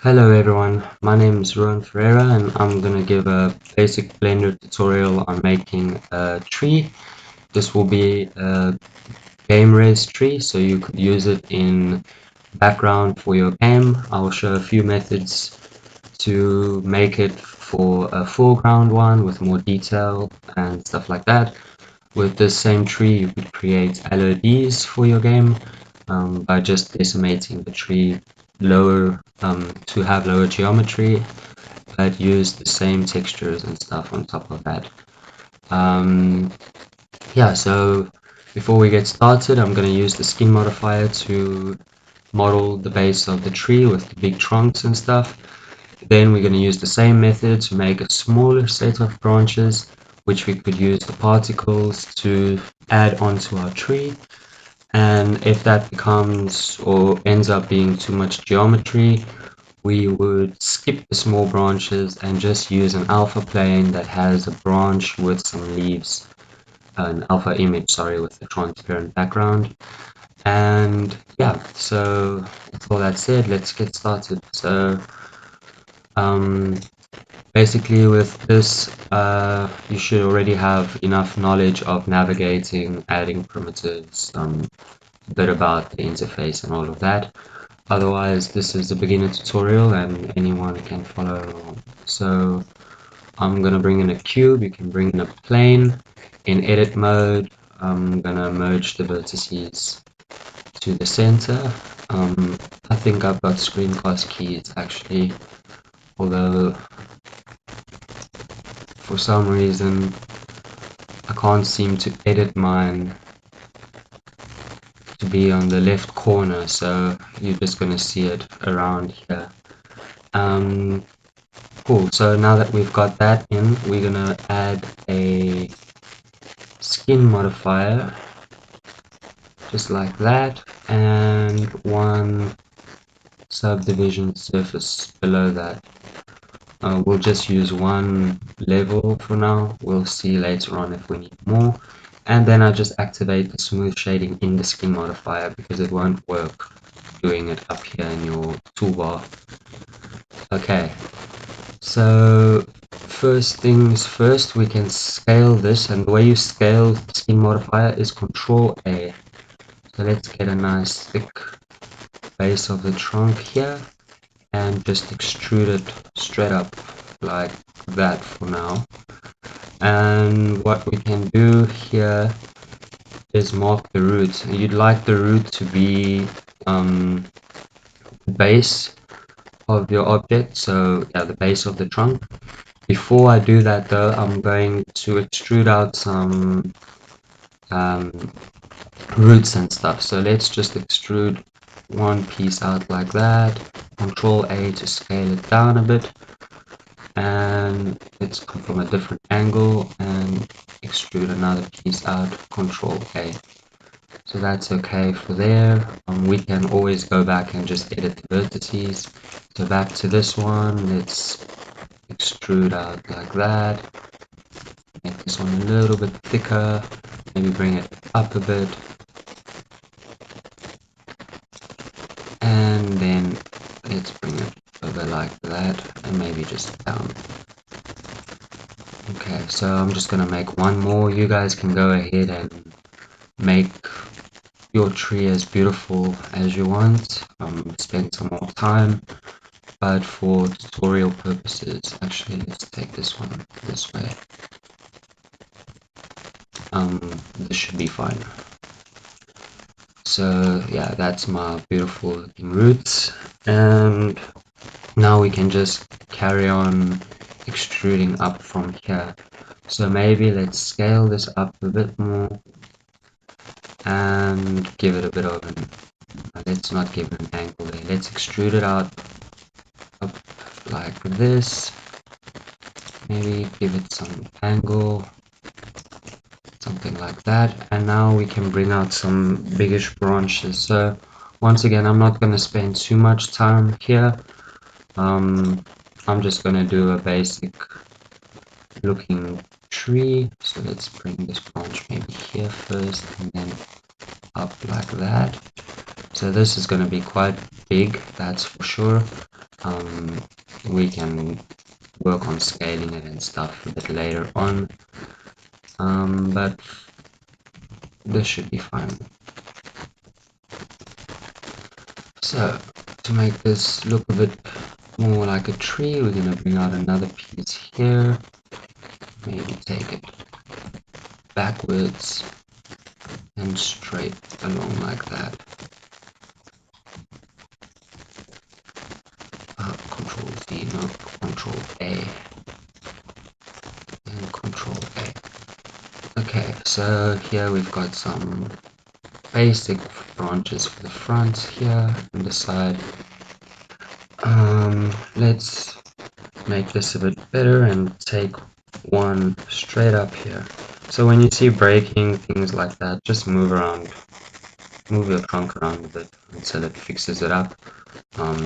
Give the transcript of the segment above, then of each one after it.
Hello everyone, my name is Ruan Ferreira and I'm going to give a basic Blender tutorial on making a tree. This will be a game res tree, so you could use it in background for your game. I will show a few methods to make it for a foreground one with more detail and stuff like that. With this same tree you could create LODs for your game by just decimating the tree lower to have lower geometry, but use the same textures and stuff on top of that. Um, yeah, so before we get started, I'm going to use the skin modifier to model the base of the tree with the big trunks and stuff. Then we're going to use the same method to make a smaller set of branches, which we could use the particles to add onto our tree. And if that becomes or ends up being too much geometry, we would skip the small branches and just use an alpha plane that has a branch with some leaves, an alpha image, sorry, with a transparent background. And yeah, so with all that said, let's get started. So um, basically with this, you should already have enough knowledge of navigating, adding primitives, a bit about the interface and all of that. Otherwise, this is a beginner tutorial and anyone can follow along. So I'm going to bring in a cube, you can bring in a plane. In edit mode, I'm going to merge the vertices to the center. I think I've got screencast keys actually, although for some reason I can't seem to edit mine to be on the left corner, so you're just going to see it around here. Um, Cool, so now that we've got that in, we're gonna add a skin modifier, just like that, and one subdivision surface below that. We'll just use one level for now, we'll see later on if we need more. And then I just activate the smooth shading in the skin modifier because it won't work doing it up here in your toolbar. Okay, so first things first, we can scale this, and the way you scale the skin modifier is Control A. So let's get a nice thick base of the trunk here and just extrude it straight up like that for now. And what we can do here is mark the root. You'd like the root to be the base of your object, so yeah, the base of the trunk. Before I do that though, I'm going to extrude out some roots and stuff. So let's just extrude one piece out like that. Control A to scale it down a bit. And let's come from a different angle and extrude another piece out. Control A. So that's okay for there. We can always go back and just edit the vertices. So back to this one, let's extrude out like that. Make this one a little bit thicker, maybe bring it up a bit, and then let's bring it over like that, and maybe just down. Okay, so I'm just gonna make one more. You guys can go ahead and make your tree as beautiful as you want, spend some more time, but for tutorial purposes, actually let's take this one this way. This should be fine. So yeah, that's my beautiful looking roots, and now we can just carry on extruding up from here. So maybe let's scale this up a bit more and give it a bit of an, let's not give it an angle there, let's extrude it out up like this, maybe give it some angle, something like that. And now we can bring out some biggish branches. So once again, I'm not going to spend too much time here. I'm just going to do a basic looking tree. So let's bring this branch maybe here first and then up like that. So this is going to be quite big, that's for sure. We can work on scaling it and stuff a bit later on, but this should be fine. So to make this look a bit more like a tree, we're going to bring out another piece here, maybe take it backwards and straight along like that. Control Z, no, Control A, and Control A. Okay, so here we've got some basic branches for the front here and the side. Let's make this a bit better and take one straight up here. So when you see breaking, things like that, just move your trunk around a bit until it fixes it up.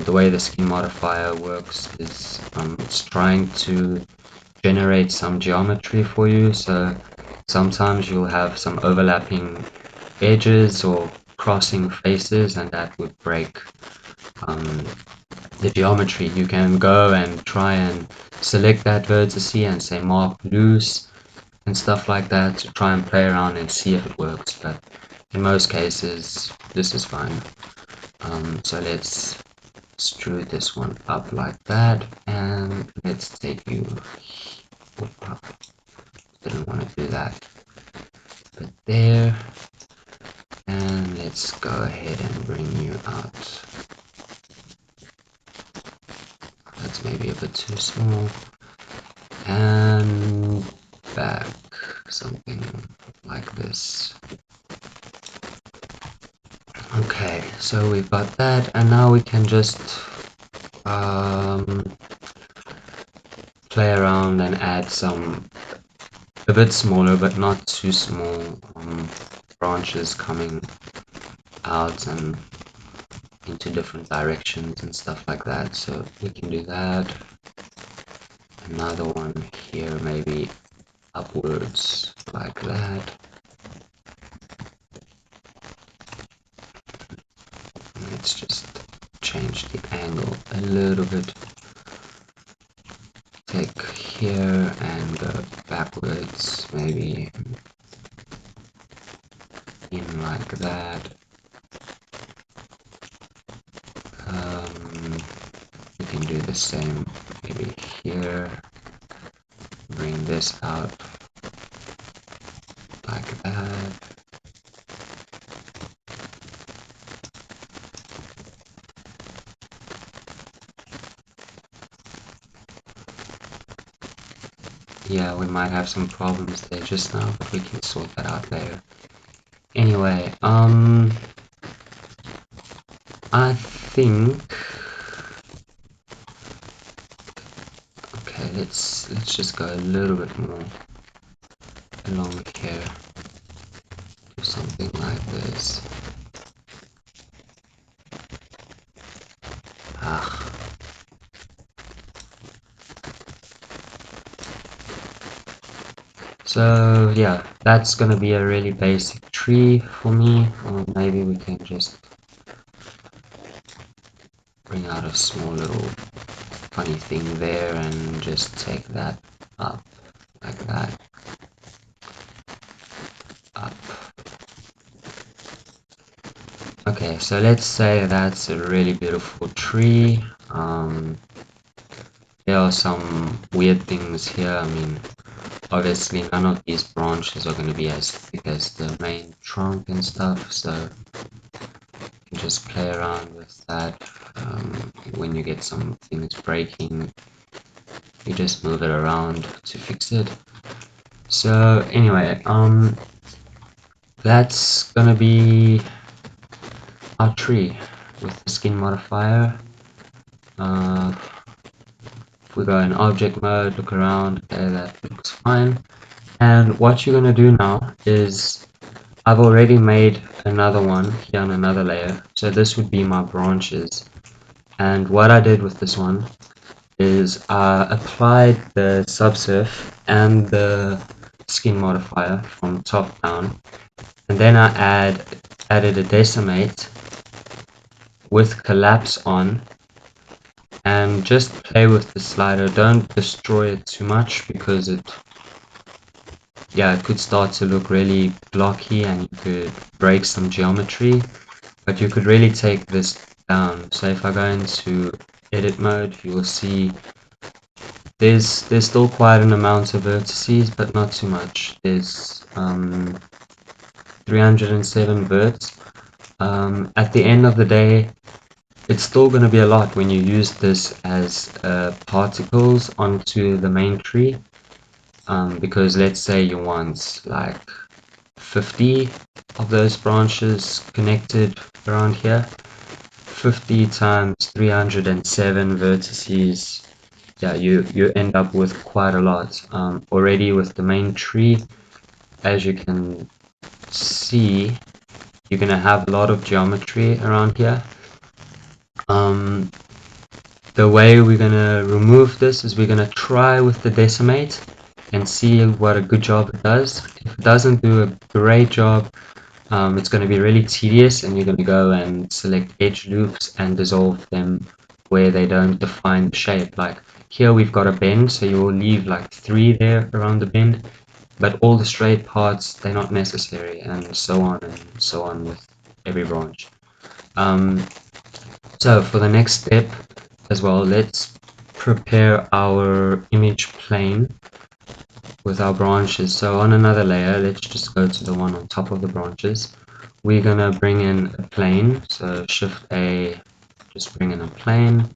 The way the skin modifier works is it's trying to generate some geometry for you, so sometimes you'll have some overlapping edges or crossing faces, and that would break the geometry. You can go and try and select that vertex and say mark loose and stuff like that to try and play around and see if it works, but in most cases this is fine. So let's strew this one up like that, and let's take you up. Didn't want to do that, but there, and let's go ahead and bring you out. That's maybe a bit too small, and back, something like this. Okay, so we've got that, and now we can just play around and add some a bit smaller but not too small branches coming out and into different directions and stuff like that. So we can do that. Another one here, maybe upwards like that. Let's just change the angle a little bit. Take here and go backwards, maybe in like that. We can do the same maybe here. Bring this out like that. Yeah, we might have some problems there just now, but we can sort that out later. Anyway, I think, okay, let's just go a little bit more along here. Do something like this. So yeah, that's gonna be a really basic tree for me. Or maybe we can just bring out a small little funny thing there and just take that up like that. Up. Okay, so let's say that's a really beautiful tree. There are some weird things here. I mean, obviously none of these branches are going to be as thick as the main trunk and stuff, so you can just play around with that. When you get some things breaking, you just move it around to fix it. So anyway, that's gonna be our tree with the skin modifier. If we go in object mode, look around, okay, that looks fine. And what you're gonna do now is, I've already made another one here on another layer, so this would be my branches. And what I did with this one is I applied the subsurf and the skin modifier from top down, and then I added a decimate with collapse on, and just play with the slider. Don't destroy it too much because it could start to look really blocky and you could break some geometry, but you could really take this down. So if I go into edit mode, you will see there's still quite an amount of vertices, but not too much. There's 307 verts. At the end of the day, it's still going to be a lot when you use this as particles onto the main tree, because let's say you want like 50 of those branches connected around here. 50 times 307 vertices, you end up with quite a lot. Already with the main tree, as you can see, you're going to have a lot of geometry around here. The way we're going to remove this is we're going to try with the decimate and see what a good job it does. If it doesn't do a great job, it's going to be really tedious, and you're going to go and select edge loops and dissolve them where they don't define the shape. Like here we've got a bend, so you will leave like 3 there around the bend, but all the straight parts, they're not necessary, and so on with every branch. So for the next step as well, let's prepare our image plane with our branches. So on another layer, let's just go to the one on top of the branches. We're gonna bring in a plane, so Shift A, just bring in a plane.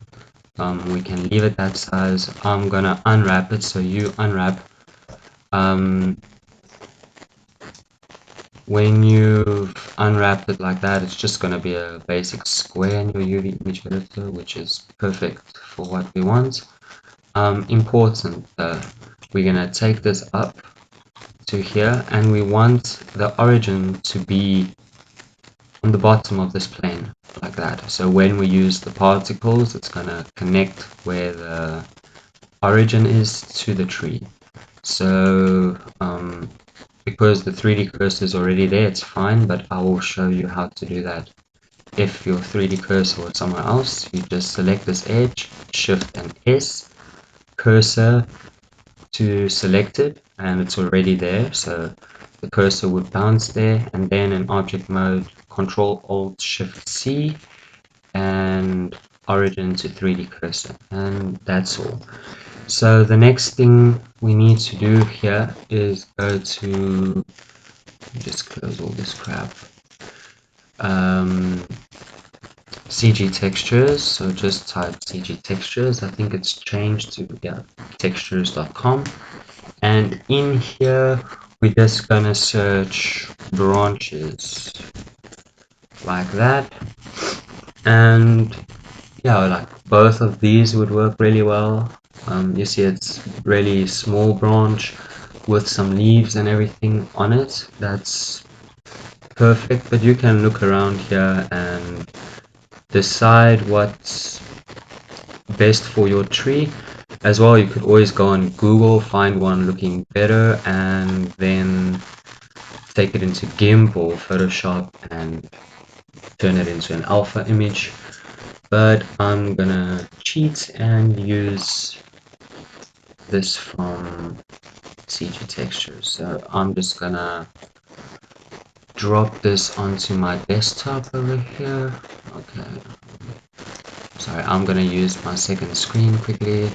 We can leave it that size. I'm gonna unwrap it, so you unwrap. When you've unwrapped it like that, it's just going to be a basic square in your UV image editor, which is perfect for what we want. Important though, we're going to take this up to here, and we want the origin to be on the bottom of this plane, like that. So when we use the particles, it's going to connect where the origin is to the tree. So because the 3D cursor is already there, it's fine, but I will show you how to do that. If your 3D cursor was somewhere else, you just select this edge, Shift and S, cursor to selected, and it's already there, so the cursor would bounce there, and then in object mode, Control Alt Shift C, and origin to 3D cursor, and that's all. So the next thing we need to do here is go to, just close all this crap, CG textures. So just type CG textures. I think it's changed to textures.com, and in here we're just gonna search branches like that, and like both of these would work really well. You see it's really small branch with some leaves and everything on it. That's perfect, but you can look around here and decide what's best for your tree. As well, you could always go on Google, find one looking better, and then take it into GIMP or Photoshop and turn it into an alpha image. But I'm gonna cheat and use this from CG Textures. So I'm just gonna drop this onto my desktop over here. Okay. Sorry, I'm gonna use my second screen quickly,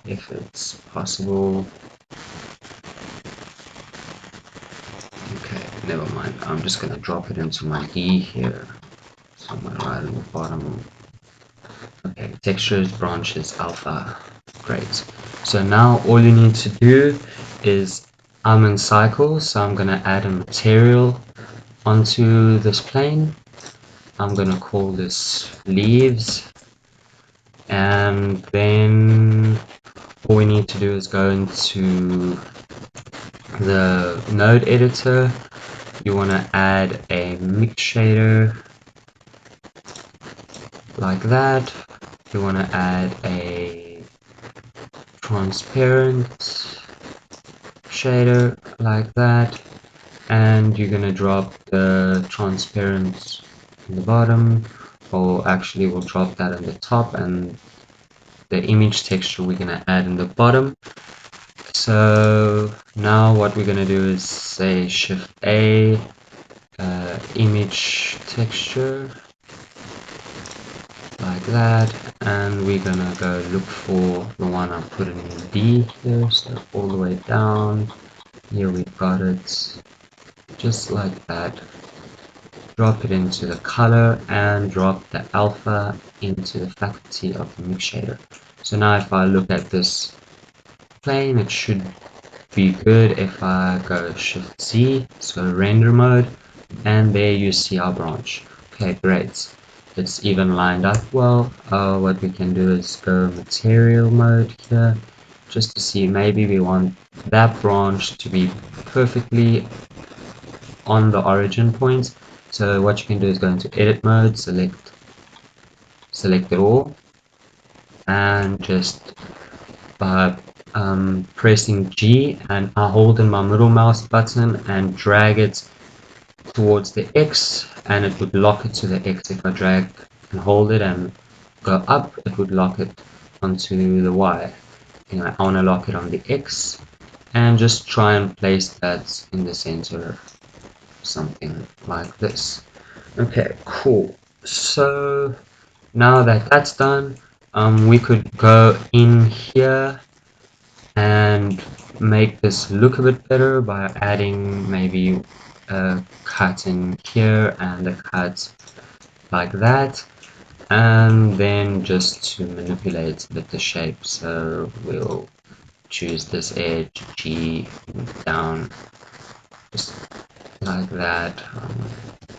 if it's possible. Okay, never mind. I'm just gonna drop it into my D here, somewhere right in the bottom. Okay, textures, branches, alpha. Great. So now all you need to do is, I'm in cycles, so I'm gonna add a material onto this plane. I'm gonna call this leaves, and then all we need to do is go into the node editor. You want to add a mix shader like that. You want to add a transparent shader like that, and you're going to drop the transparent in the bottom. or actually we'll drop that on the top, and the image texture we're going to add in the bottom. So now what we're going to do is say Shift A, image texture, like that, and we're gonna go look for the one I put in D here, so all the way down. Here we've got it, just like that. Drop it into the color and drop the alpha into the faculty of the mix shader. So now if I look at this plane, it should be good if I go Shift Z, so render mode, and there you see our branch. Okay, great. It's even lined up well. What we can do is go material mode here, just to see maybe we want that branch to be perfectly on the origin point. So what you can do is go into edit mode, select it all, and just by pressing G, and I hold in my middle mouse button and drag it towards the X, and it would lock it to the X. If I drag and hold it and go up, it would lock it onto the Y. Anyway, I want to lock it on the X, and just try and place that in the center, something like this. Okay, cool. So now that that's done, we could go in here and make this look a bit better by adding maybe a cut in here and a cut like that, and then just to manipulate a bit the shape. So we'll choose this edge G down, just like that.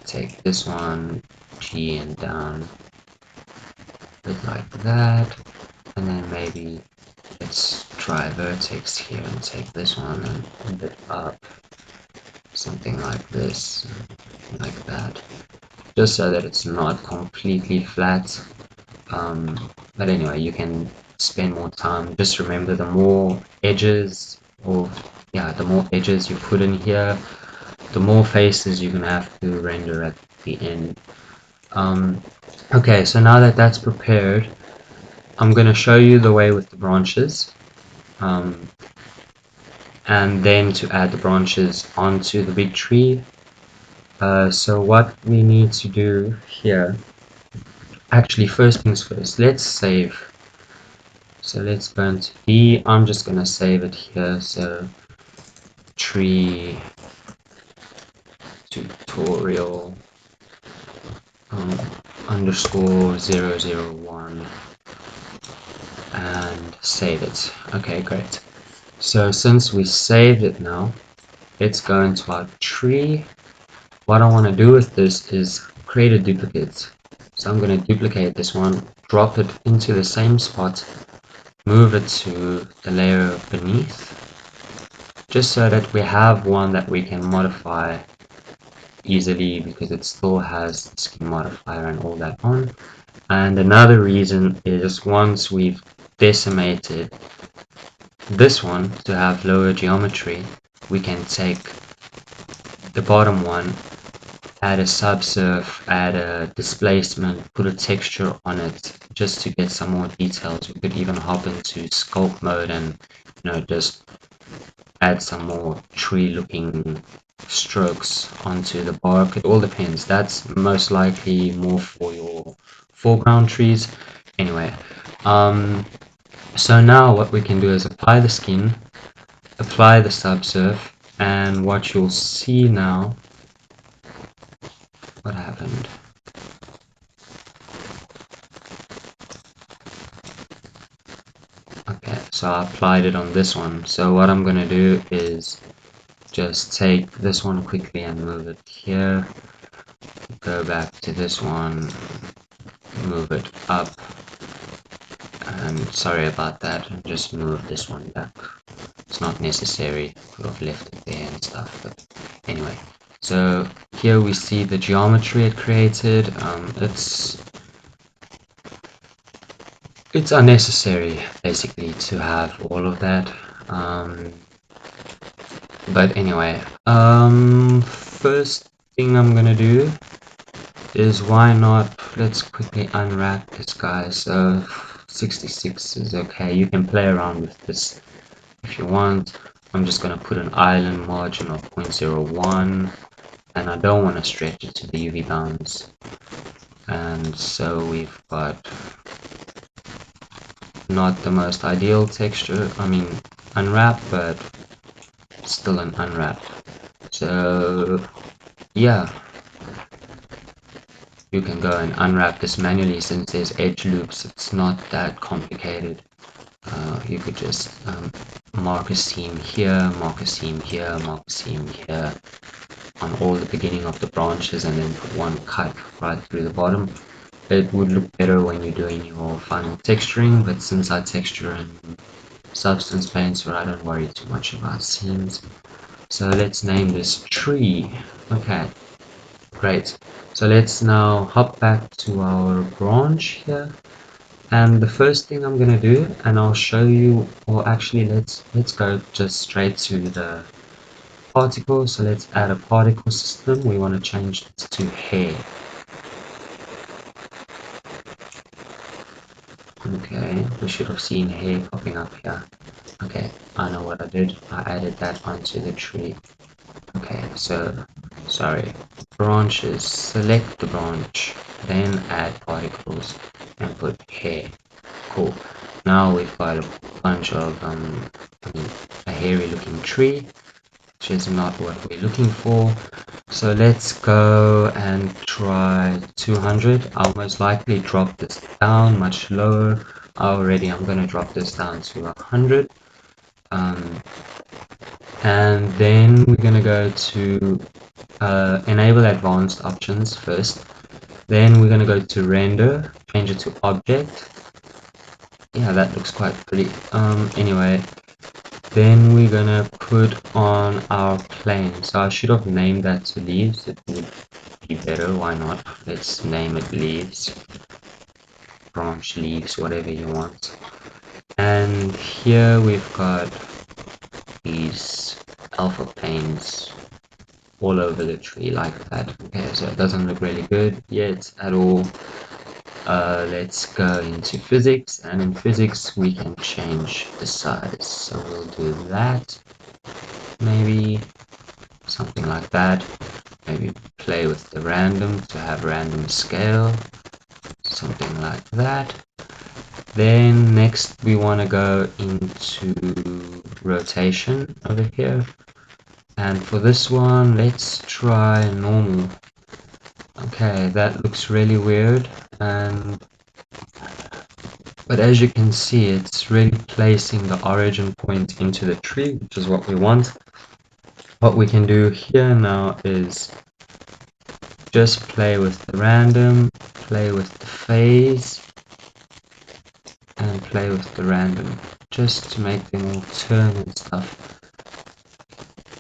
Take this one G and down, a bit like that, and then maybe let's try vertex here and take this one and a bit up, something like this, like that, just so that it's not completely flat. But anyway, you can spend more time. Just remember, the more edges, or yeah, the more edges you put in here, the more faces you're gonna have to render at the end. Okay, so now that that's prepared, I'm gonna show you the way with the branches. And then to add the branches onto the big tree. So what we need to do here, actually first things first, let's save. So let's go into D, I'm just going to save it here, so tree tutorial underscore 001 and save it. Okay, great. So since we saved it now, let's go into our tree. What I want to do with this is create a duplicate. So I'm going to duplicate this one, drop it into the same spot, move it to the layer beneath, just so that we have one that we can modify easily, because it still has the skin modifier and all that on. And another reason is, once we've decimated this one to have lower geometry, we can take the bottom one, add a subsurf, add a displacement, put a texture on it, just to get some more details. We could even hop into sculpt mode and, just add some more tree looking strokes onto the bark. It all depends. That's most likely more for your foreground trees. Anyway, so now what we can do is apply the skin, apply the subsurf, and what you'll see now, what happened? Okay, so I applied it on this one. So what I'm gonna do is just take this one quickly and move it here, go back to this one, move it up, and sorry about that, just move this one back. It's not necessary, could have left it there and stuff, but anyway. So here we see the geometry it created. It's unnecessary basically to have all of that. But anyway, first thing I'm gonna do is why not, let's quickly unwrap this guy. So 66 is okay. You can play around with this if you want. I'm just going to put an island margin of 0.01, and I don't want to stretch it to the UV bounds. And so we've got not the most ideal texture, I mean unwrap, but still an unwrap. So yeah, you can go and unwrap this manually. Since there's edge loops, it's not that complicated. You could just mark a seam here, mark a seam here, mark a seam here on all the beginning of the branches, and then put one cut right through the bottom. It would look better when you're doing your final texturing, but since I texture in Substance Paint, so I don't worry too much about seams. So let's name this tree. Okay, great. So let's now hop back to our branch here. And the first thing I'm gonna do, and I'll show you, or actually let's go just straight to the particle. So let's add a particle system. We want to change this to hair. Okay, we should have seen hair popping up here. Okay, I know what I did. I added that onto the tree. Okay, so sorry. Branches. Select the branch, then add particles and put hair. Cool. Now we've got a bunch of a hairy looking tree, which is not what we're looking for. So let's go and try 200. I'll most likely drop this down much lower. Already I'm going to drop this down to 100. And then we're going to go to enable advanced options first. Then we're going to go to render, change it to object. Yeah, that looks quite pretty. Anyway, then we're gonna put on our plane. So I should have named that to leaves. It would be better. Why not? Let's name it leaves, branch leaves, whatever you want. And here we've got these alpha planes all over the tree like that. Okay, so it doesn't look really good yet at all. Let's go into physics, and in physics we can change the size. So we'll do that. Maybe something like that. Maybe play with the random to have random scale. Something like that. Then next we want to go into rotation over here. And for this one, let's try normal. Okay, that looks really weird, but as you can see, it's really placing the origin point into the tree, which is what we want. What we can do here now is just play with the random, play with the phase, and play with the random, just to make them all turn and stuff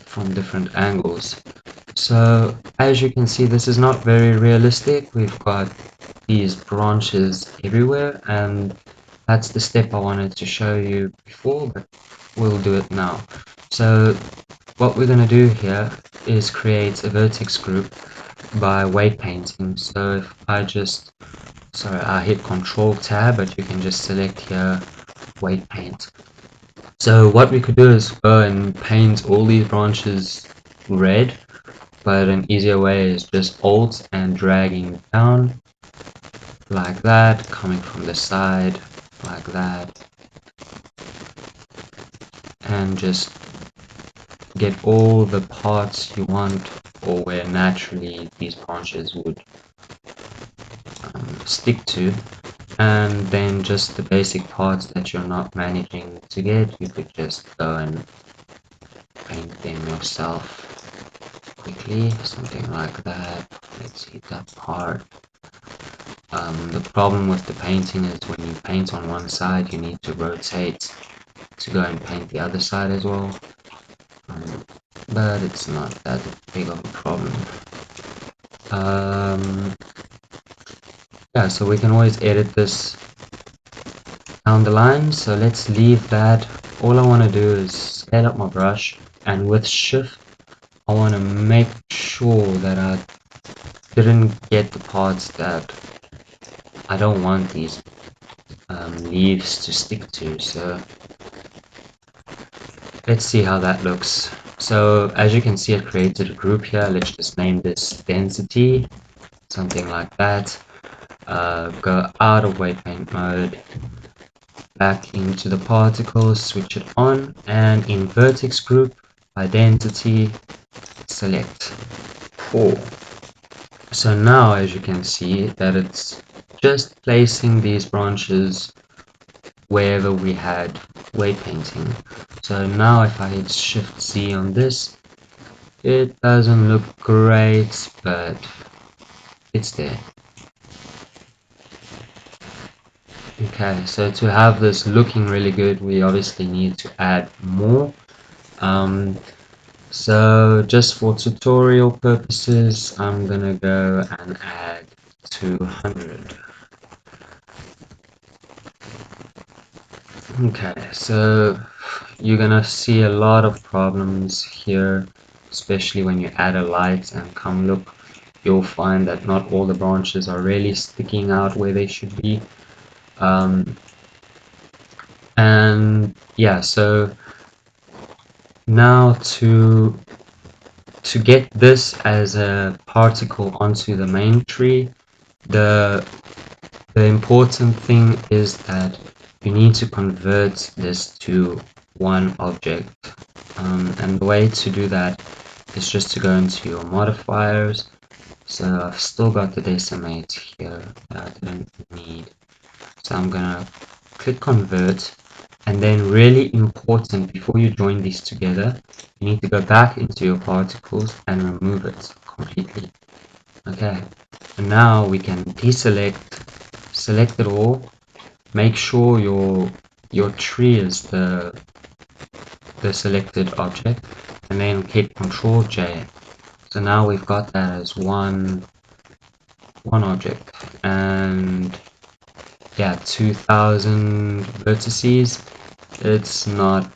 from different angles. So as you can see, this is not very realistic. We've got these branches everywhere, and that's the step I wanted to show you before, but we'll do it now. So what we're going to do here is create a vertex group by weight painting. So if I just, sorry, I hit Control Tab, but you can just select here weight paint. So what we could do is go and paint all these branches red, but an easier way is just Alt and dragging down like that, coming from the side like that, and just get all the parts you want, or where naturally these branches would stick to, and then just the basic parts that you're not managing to get, you could just go and paint them yourself quickly, something like that. Let's see that part. The problem with the painting is when you paint on one side, you need to rotate to go and paint the other side as well. But it's not that big of a problem. Yeah, so we can always edit this down the line. So let's leave that. All I want to do is scale up my brush, and with shift I want to make sure that I didn't get the parts that I don't want these leaves to stick to, so let's see how that looks. So as you can see, it created a group here. Let's just name this density, something like that. Go out of weight paint mode, back into the particles, switch it on, and in vertex group, identity, select 4. So now as you can see that it's just placing these branches wherever we had weight painting. So now if I hit Shift Z on this, it doesn't look great, but it's there. Okay, so to have this looking really good, we obviously need to add more. So just for tutorial purposes, I'm gonna go and add 200. Okay, so you're gonna see a lot of problems here, especially when you add a light, and come look, you'll find that not all the branches are really sticking out where they should be. And yeah, so now to get this as a particle onto the main tree, the important thing is that you need to convert this to one object, and the way to do that is just to go into your modifiers. So I've still got the decimate here that I didn't need, so I'm gonna click convert, and then really important, before you join these together, you need to go back into your particles and remove it completely. Okay, and now we can deselect, select it all, make sure your tree is the selected object, and then hit Control J. So now we've got that as one object, and yeah, 2000 vertices. It's not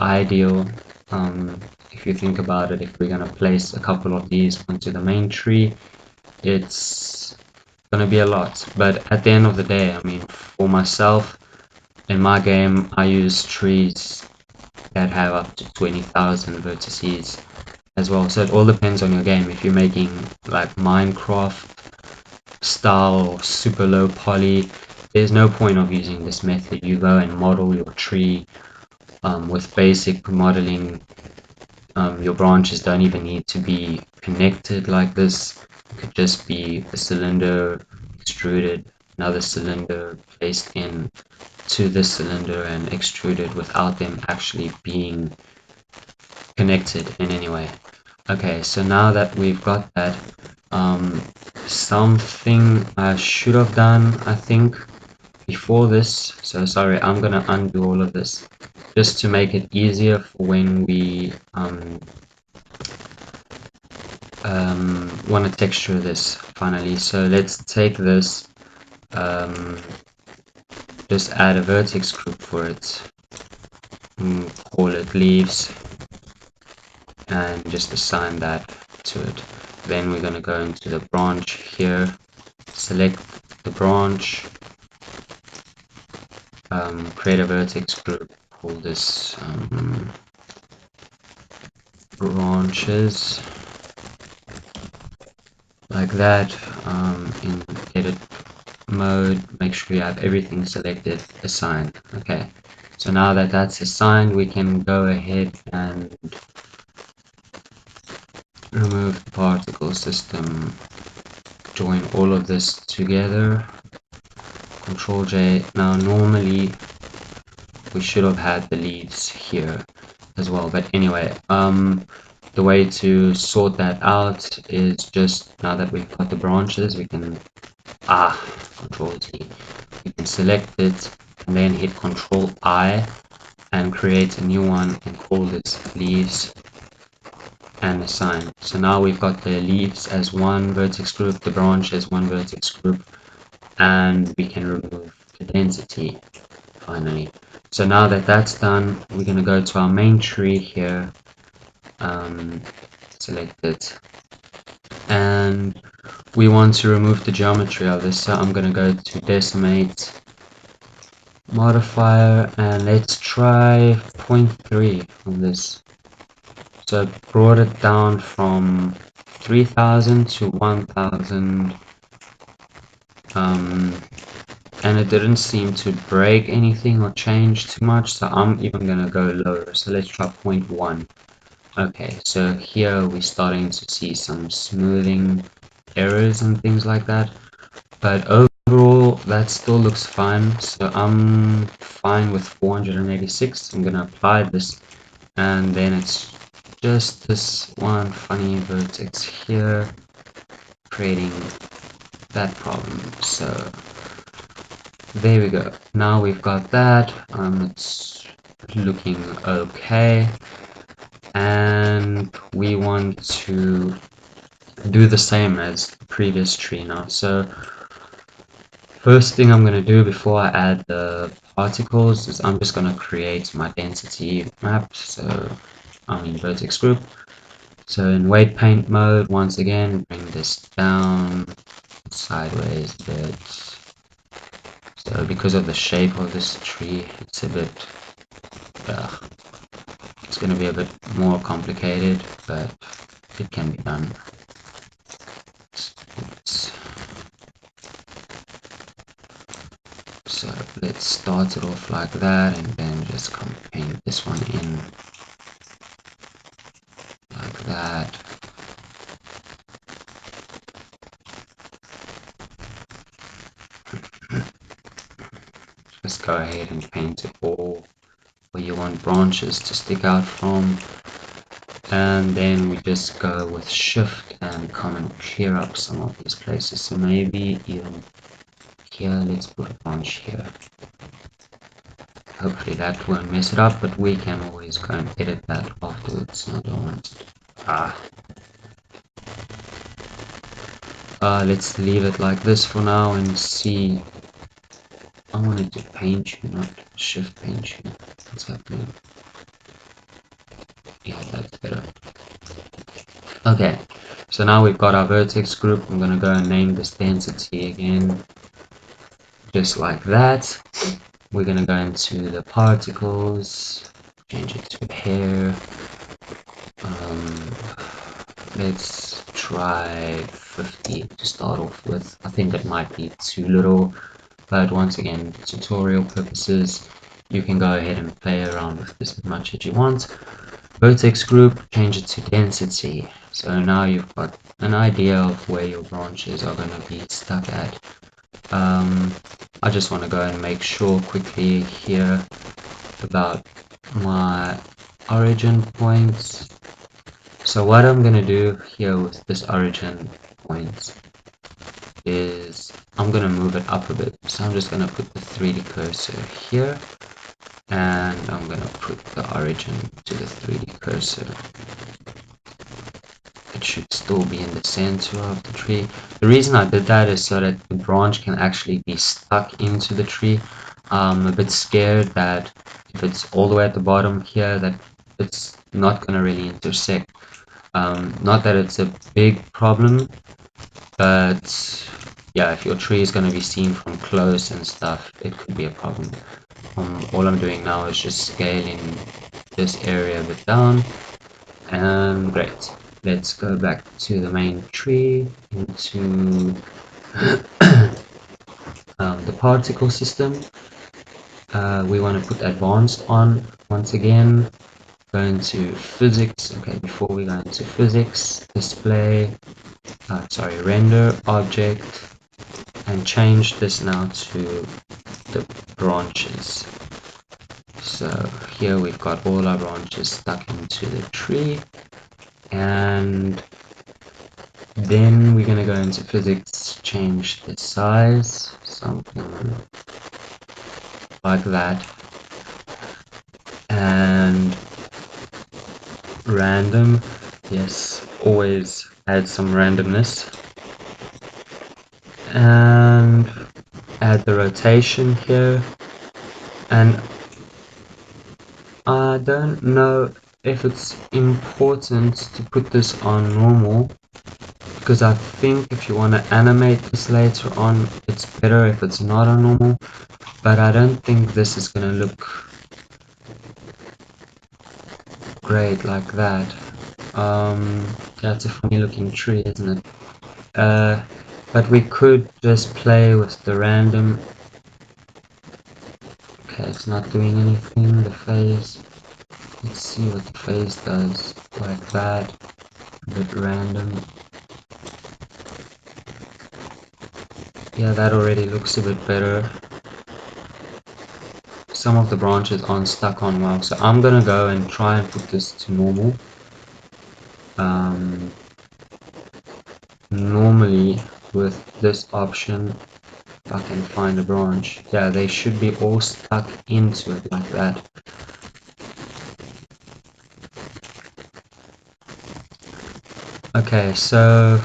ideal. If you think about it, if we're gonna place a couple of these onto the main tree, it's gonna be a lot. But at the end of the day, I mean, for myself, in my game, I use trees that have up to 20,000 vertices as well. So it all depends on your game. If you're making like Minecraft style super low poly, there's no point of using this method. You go and model your tree with basic modeling. Your branches don't even need to be connected like this. It could just be a cylinder extruded, another cylinder placed in to this cylinder and extruded without them actually being connected in any way. Okay, so now that we've got that, something I should have done, I think, before this, so sorry, I'm gonna undo all of this just to make it easier for when we want to texture this finally. So let's take this, just add a vertex group for it, call it leaves, and just assign that to it. Then we're going to go into the branch here, select the branch, create a vertex group, call this branches, like that. In edit mode, make sure you have everything selected, assigned. Okay, so now that that's assigned, we can go ahead and remove the particle system, join all of this together, Control J. Now normally we should have had the leaves here as well, but anyway, the way to sort that out is just, now that we've got the branches, we can Control T, we can select it and then hit Control I and create a new one and call this leaves and assign. So now we've got the leaves as one vertex group, the branch as one vertex group, and we can remove the density finally. So now that that's done, we're going to go to our main tree here, select it, and we want to remove the geometry of this, so I'm going to go to decimate modifier and let's try 0.3 on this. So I brought it down from 3000 to 1000, and it didn't seem to break anything or change too much, so I'm even gonna go lower. So let's try 0.1. Okay, so here we're starting to see some smoothing errors and things like that, but overall that still looks fine. So I'm fine with 486. I'm gonna apply this, and then it's just this one funny vertex here creating that problem. So there we go. Now we've got that. It's looking okay, and we want to do the same as the previous tree now. So first thing I'm going to do before I add the particles is I'm just going to create my density map. So I'm in vertex group. So in weight paint mode, once again, bring this down sideways a bit. So because of the shape of this tree, it's a bit, it's going to be a bit more complicated, but it can be done. So let's start it off like that, and then just come paint this one in like that. Just go ahead and paint it all where you want branches to stick out from, and then we just go with shift and come and clear up some of these places. So maybe even here, let's put a branch here. Hopefully that won't mess it up, but we can always go and edit that afterwards. I don't want let's leave it like this for now and see. I wanted to paint you, not shift paint you. What's happening? Yeah, that's better. Okay, so now we've got our vertex group. I'm gonna go and name this density again, just like that. We're gonna go into the particles, change it to hair. Let's try 50 to start off with. I think that might be too little, but once again, tutorial purposes, you can go ahead and play around with this as much as you want. Vertex group, change it to density. So now you've got an idea of where your branches are going to be stuck at. I just want to go and make sure quickly here about my origin points. So what I'm going to do here with this origin points is I'm going to move it up a bit. So I'm just going to put the 3D cursor here, and I'm going to put the origin to the 3D cursor. It should still be in the center of the tree. The reason I did that is so that the branch can actually be stuck into the tree. I'm a bit scared that if it's all the way at the bottom here, that it's not going to really intersect. Not that it's a big problem, but yeah, if your tree is going to be seen from close and stuff, it could be a problem. All I'm doing now is just scaling this area a bit down, and great. Let's go back to the main tree, into the particle system. We want to put advanced on once again. Go into physics. Okay, before we go into physics, display, render object, and change this now to the branches. So here we've got all our branches stuck into the tree, and then we're going to go into physics, change the size, something like that, and random, yes, always add some randomness, and add the rotation here. And I don't know if it's important to put this on normal, because I think if you want to animate this later on, it's better if it's not on normal, but I don't think this is going to look great like that. Yeah, it's a funny looking tree, isn't it? But we could just play with the random. Okay, it's not doing anything, the phase. Let's see what the phase does, like that, a bit random. Yeah, that already looks a bit better. Some of the branches aren't stuck on well, so I'm gonna go and try and put this to normal. Normally with this option, if I can find a branch, yeah, they should be all stuck into it like that. Okay, so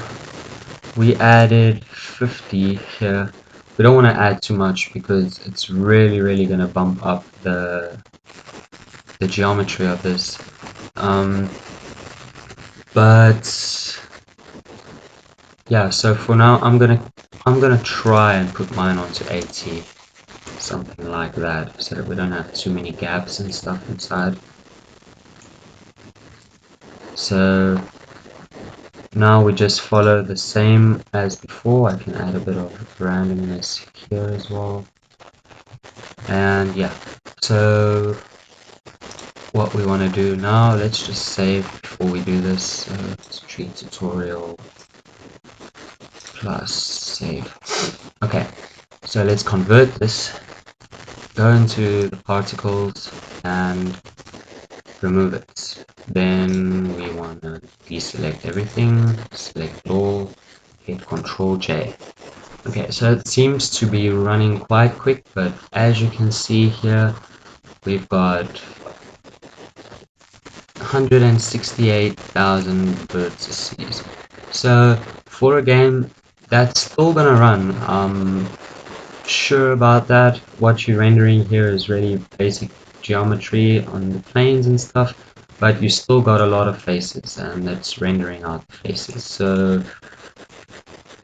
we added 50 here. We don't want to add too much because it's really going to bump up the geometry of this. But yeah, so for now I'm gonna try and put mine onto 80, something like that, so that we don't have too many gaps and stuff inside. So now we just follow the same as before. I can add a bit of randomness here as well. And yeah, so what we want to do now, let's just save before we do this. Tree tutorial plus save. Okay, so let's convert this, go into the particles and remove it. Then we want to deselect everything, select all, hit Ctrl J. Okay, so it seems to be running quite quick, but as you can see here, we've got 168,000 vertices. So for a game, that's still gonna run. Sure about that. What you're rendering here is really basic geometry on the planes and stuff, but you still got a lot of faces, and that's rendering out the faces. So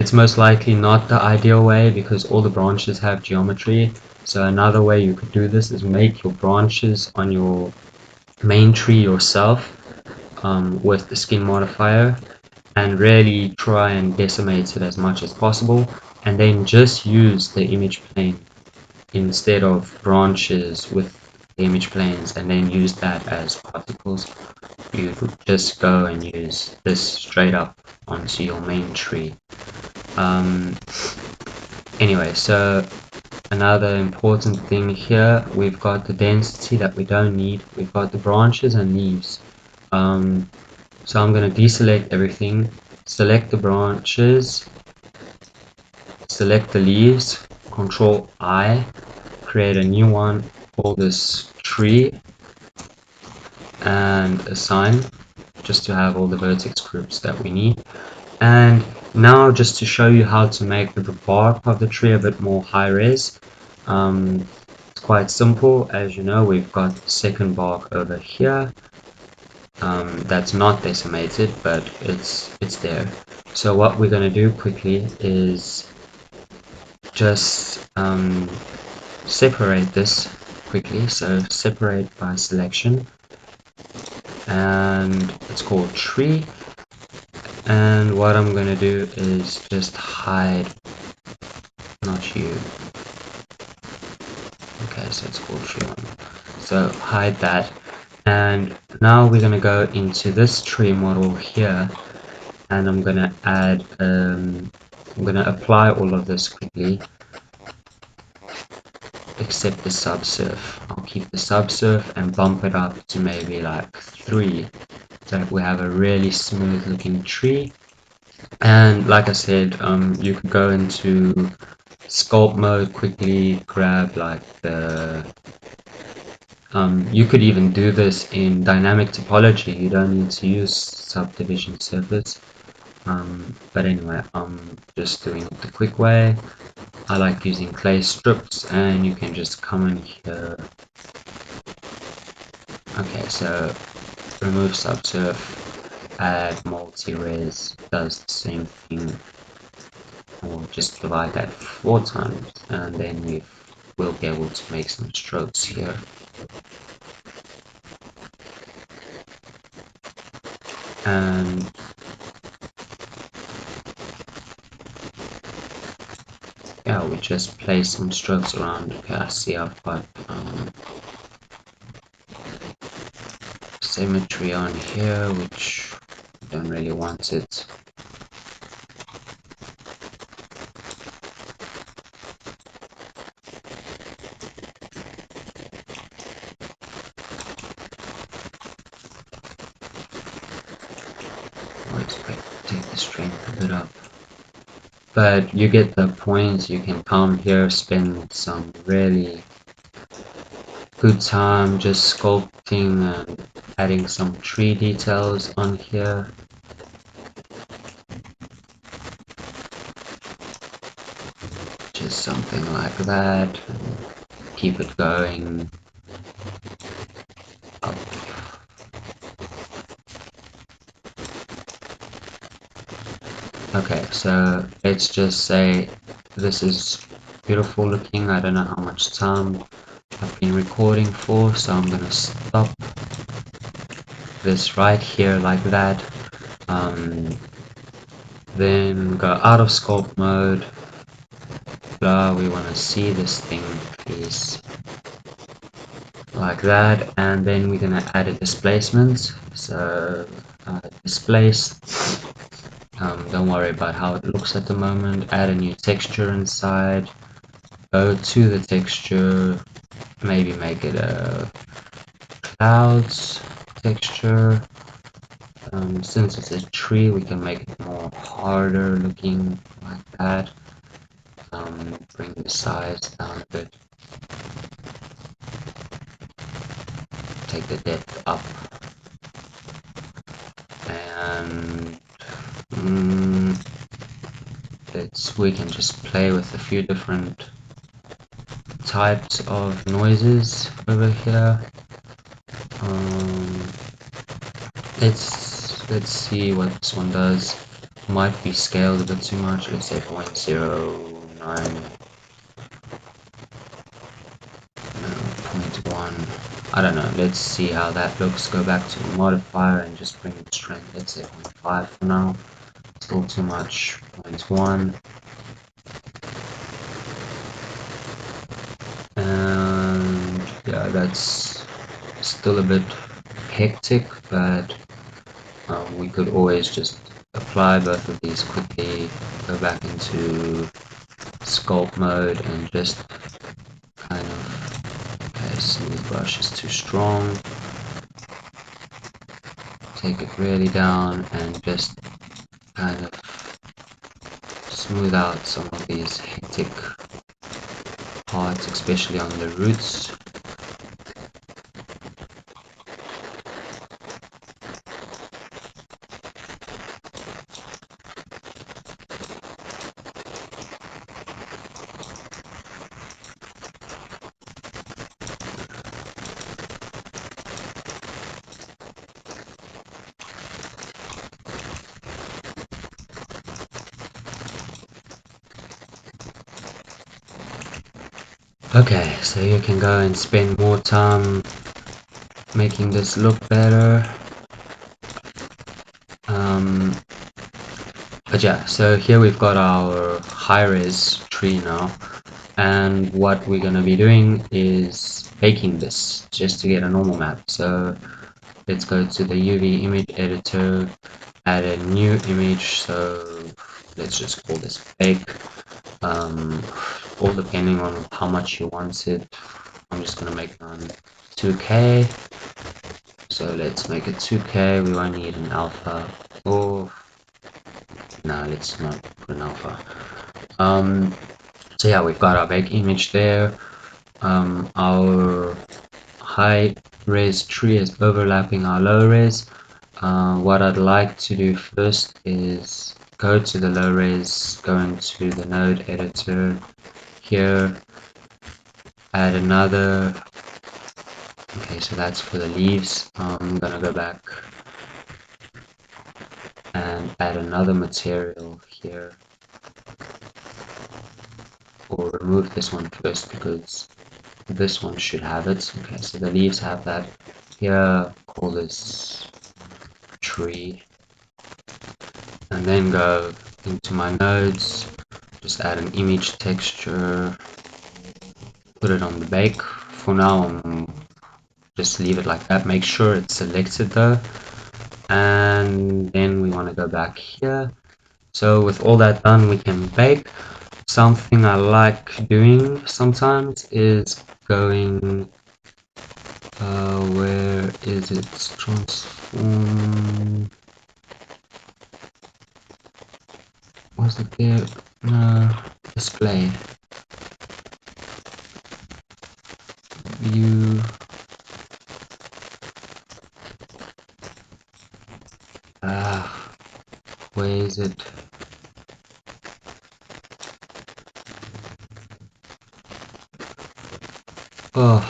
it's most likely not the ideal way because all the branches have geometry. So another way you could do this is make your branches on your main tree yourself with the skin modifier, and really try and decimate it as much as possible, and then just use the image plane instead of branches with the image planes, and then use that as particles. You just go and use this straight up onto your main tree. Anyway, so another important thing here, we've got the density that we don't need. We've got the branches and leaves. So I'm going to deselect everything, select the branches, select the leaves, Control I, create a new one, call this tree, and assign, just to have all the vertex groups that we need. And now just to show you how to make the bark of the tree a bit more high res, it's quite simple. As you know, we've got the second bark over here. That's not decimated, but it's there. So what we're going to do quickly is just separate this quickly. So separate by selection, and it's called tree. And what I'm going to do is just hide, not you. Okay, so it's called tree one. So hide that. And now we're going to go into this tree model here, and I'm going to add, I'm going to apply all of this quickly, except the subsurf. I'll keep the subsurf and bump it up to maybe like 3, so that we have a really smooth looking tree. And like I said, you could go into sculpt mode quickly, grab like the you could even do this in dynamic topology. You don't need to use subdivision surface. But anyway, I'm just doing it the quick way. I like using clay strips, and you can just come in here. Okay, so remove subsurf, add multi-res does the same thing, or just divide that 4 times, and then we'll be able to make some strokes here. And yeah, we just place some strokes around. Okay, I see I've got symmetry on here, which I don't really want it. Let's take the strength a bit up. But you get the point. You can come here, spend some really good time just sculpting and adding some tree details on here. Just something like that. Keep it going up. Okay, so let's just say this is beautiful looking. I don't know how much time I've been recording for, so I'm gonna stop this right here like that. Then go out of sculpt mode. We want to see this thing, please, like that, and then we're gonna add a displacement. So displace. Don't worry about how it looks at the moment. Add a new texture inside. Go to the texture. Maybe make it a clouds texture. Since it's a tree, we can make it more harder looking like that. Bring the size down a bit. Take the depth up. And we can just play with a few different types of noises over here. Let's see what this one does. Might be scaled a bit too much. Let's say 0.09, no, 0.1. I don't know. Let's see how that looks. Go back to the modifier and just bring the strength. Let's say 0.5 for now. Still too much. 0.1. And yeah, that's still a bit hectic, but we could always just apply both of these quickly, go back into sculpt mode and just kind of, okay, smooth brush is too strong, take it really down and just kind of smooth out some of these hectic parts, especially on the roots. Okay, so you can go and spend more time making this look better. But yeah, so here we've got our high-res tree now, and what we're going to be doing is baking this just to get a normal map. So let's go to the UV image editor, add a new image, so let's just call this bake. All depending on how much you want it. I'm just gonna make it on 2K. So let's make it 2K. We won't need an alpha. Oh, no, let's not put an alpha. So yeah, we've got our bake image there. Our high res tree is overlapping our low res. What I'd like to do first is go to the low res, go into the node editor here, add another. Okay, so that's for the leaves. I'm gonna go back add another material here, or remove this one first because this one should have it. Okay, so the leaves have that. Here, call this tree, and then go into my nodes, just add an image texture, put it on the bake. For now, just leave it like that. Make sure it's selected though, and then we want to go back here. So with all that done, we can bake. Something I like doing sometimes is going, where is it? Transform. Was it there? No, display. View. Where is it? Oh.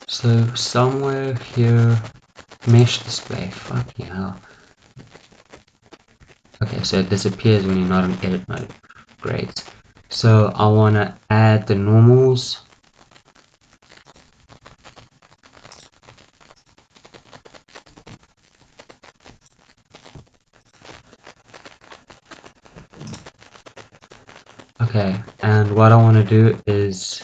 So somewhere here, mesh display. Fucking hell. Okay, so it disappears when you're not in edit mode. Great. So I want to add the normals. Okay, and what I want to do is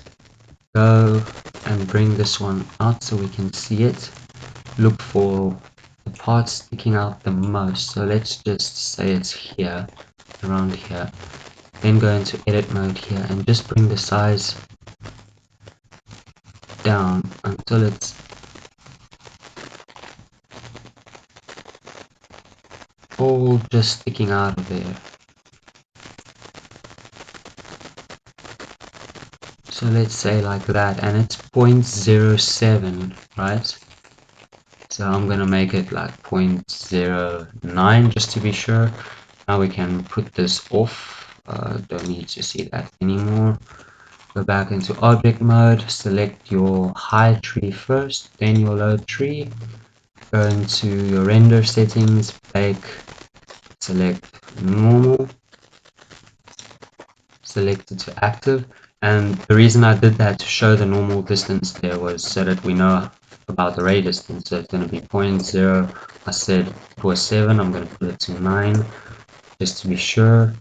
go and bring this one out so we can see it. Look for the part sticking out the most. So let's just say it's here, around here. Then go into edit mode here and just bring the size down until it's all just sticking out of there. So let's say like that, and it's 0.07, right? So I'm gonna make it like 0.09 just to be sure. Now we can put this off. Don't need to see that anymore. Go back into object mode, select your high tree first, then your low tree. Go into your render settings, bake, select normal, select it to active. And the reason I did that to show the normal distance there was so that we know about the ray distance. So it's going to be 0.0. I said it was 7. I'm going to put it to 9 just to be sure.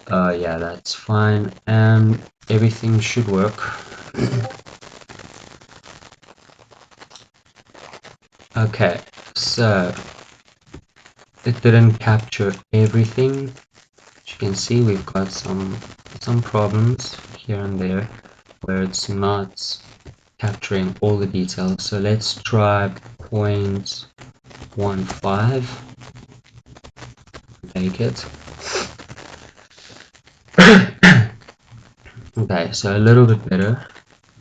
Yeah, that's fine, and everything should work. Okay, so it didn't capture everything. As you can see, we've got some problems here and there where it's not capturing all the details. So let's try 0.15. Make it. Okay, so a little bit better.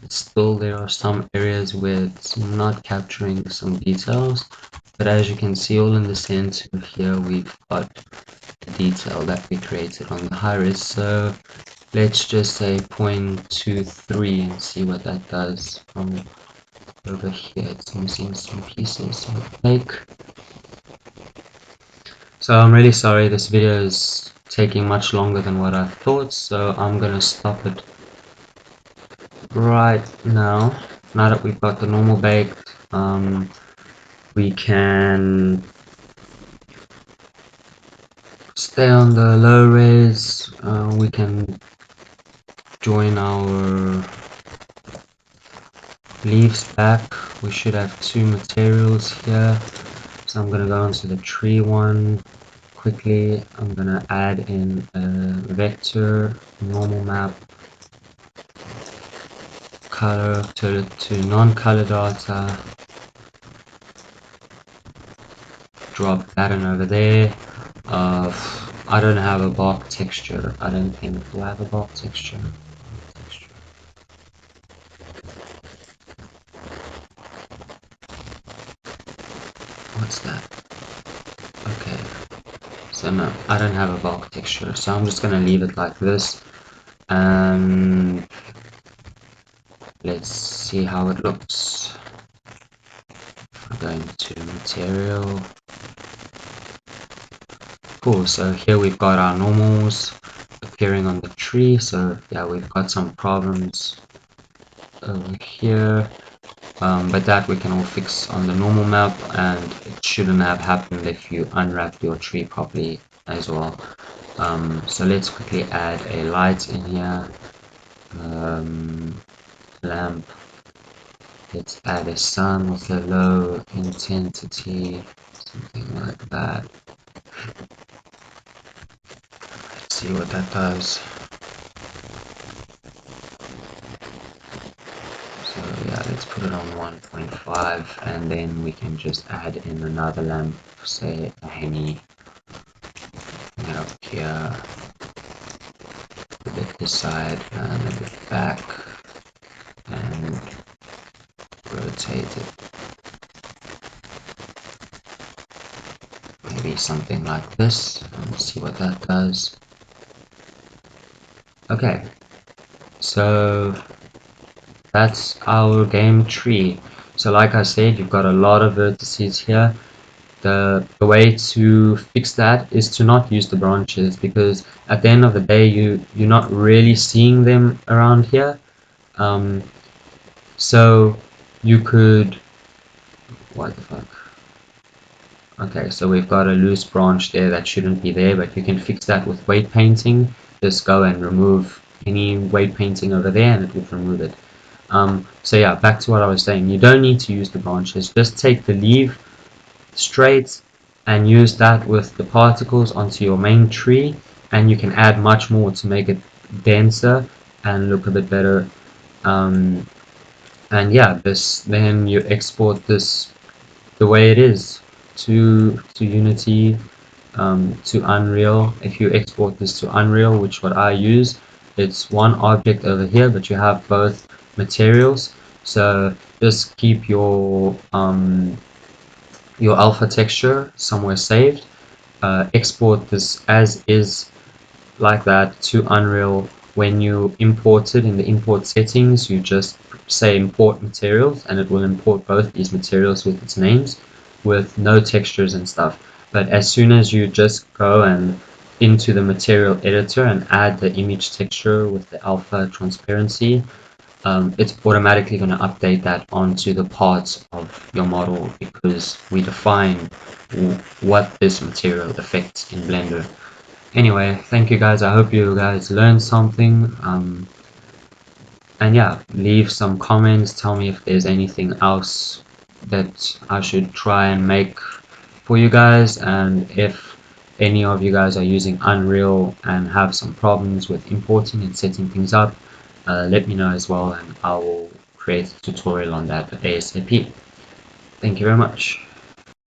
Still, there are some areas where it's not capturing some details, but as you can see, all in the center here, we've got the detail that we created on the high-res. So let's just say 0.23 and see what that does from over here. It's missing some pieces. So I'm really sorry, this video is taking much longer than what I thought, so I'm gonna stop it right now. Now that we've got the normal baked, we can stay on the low res. We can join our leaves back. We should have 2 materials here. So I'm gonna go onto the tree one quickly. I'm gonna add in a vector, normal map, color, turn it to non-color data. Drop that in over there. I don't have a bark texture. I don't think. Do I have a bark texture? What's that? Okay. So no, I don't have a bark texture. So I'm just gonna leave it like this. And let's see how it looks. going to material. Cool, so here we've got our normals appearing on the tree. So yeah, we've got some problems over here, but that we can all fix on the normal map, and it shouldn't have happened if you unwrap your tree properly as well. So let's quickly add a light in here, lamp. Let's add a sun with a low intensity, something like that. Let's see what that does. So yeah, let's put it on 1.5, and then we can just add in another lamp, say a henny, up here, a bit this side and a bit back, and rotate it. Maybe something like this, and see what that does. Okay, so that's our game tree. So like I said, you've got a lot of vertices here. The way to fix that is to not use the branches, because at the end of the day you're not really seeing them around here. So you could, what the fuck, okay, so we've got a loose branch there that shouldn't be there, but you can fix that with weight painting. Just go and remove any weight painting over there and it will remove it. So yeah, back to what I was saying, you don't need to use the branches, just take the leaf straight and use that with the particles onto your main tree, and you can add much more to make it denser and look a bit better. And yeah, then you export this the way it is to Unity, to Unreal. If you export this to Unreal, which what I use, it's one object over here, but you have both materials. So just keep your alpha texture somewhere saved. Export this as is like that to Unreal. When you import it in the import settings, you just say import materials and it will import both these materials with its names with no textures and stuff. But as soon as you just go and into the material editor and add the image texture with the alpha transparency, it's automatically going to update that onto the parts of your model, because we define what this material affects in Blender. Anyway, thank you guys. I hope you guys learned something. And yeah, leave some comments. Tell me if there's anything else that I should try and make for you guys. And if any of you guys are using Unreal and have some problems with importing and setting things up, let me know as well, and I will create a tutorial on that ASAP. Thank you very much.